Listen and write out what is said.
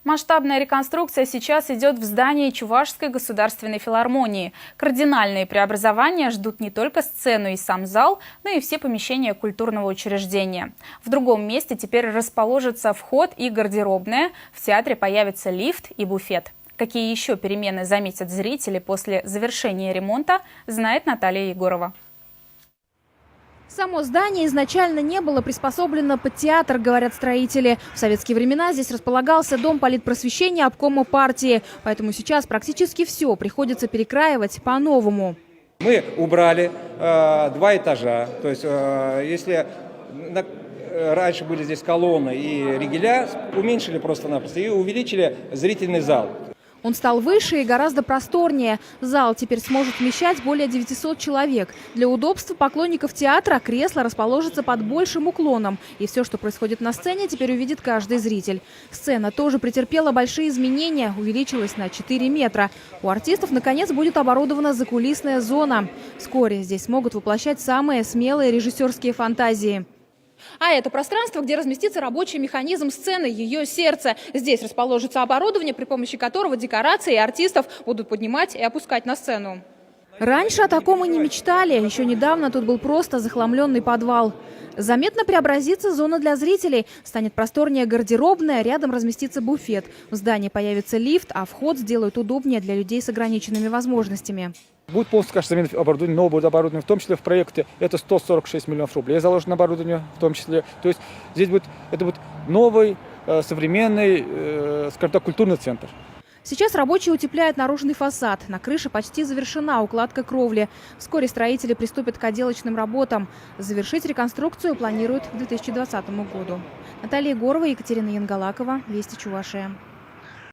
Масштабная реконструкция сейчас идет в здании Чувашской государственной филармонии. Кардинальные преобразования ждут не только сцену и сам зал, но и все помещения культурного учреждения. В другом месте теперь расположится вход и гардеробная. В театре появится лифт и буфет. Какие еще перемены заметят зрители после завершения ремонта, знает Наталья Егорова. Само здание изначально не было приспособлено под театр, говорят строители. В советские времена здесь располагался дом политпросвещения обкома партии. Поэтому сейчас практически все приходится перекраивать по-новому. Мы убрали 2 этажа. То есть, если раньше были здесь колонны и ригеля, уменьшили просто-напросто и увеличили зрительный зал. Он стал выше и гораздо просторнее. Зал теперь сможет вмещать более 900 человек. Для удобства поклонников театра кресло расположится под большим уклоном. И все, что происходит на сцене, теперь увидит каждый зритель. Сцена тоже претерпела большие изменения, увеличилась на 4 метра. У артистов, наконец, будет оборудована закулисная зона. Вскоре здесь смогут воплощать самые смелые режиссерские фантазии. А это пространство, где разместится рабочий механизм сцены, ее сердце. Здесь расположится оборудование, при помощи которого декорации и артистов будут поднимать и опускать на сцену. Раньше о таком и не мечтали. Еще недавно тут был просто захламленный подвал. Заметно преобразится зона для зрителей. Станет просторнее гардеробная, рядом разместится буфет. В здании появится лифт, а вход сделают удобнее для людей с ограниченными возможностями. Будет полностью, конечно, замена оборудования, новое будет оборудование, в том числе в проекте это 146 миллионов рублей заложено оборудование, в том числе. То есть здесь будет новый, современный, скажем так, культурный центр. Сейчас рабочие утепляют наружный фасад. На крыше почти завершена укладка кровли. Вскоре строители приступят к отделочным работам. Завершить реконструкцию планируют к 2020 году. Наталья Егорова, Екатерина Янгалакова, Вести Чувашия.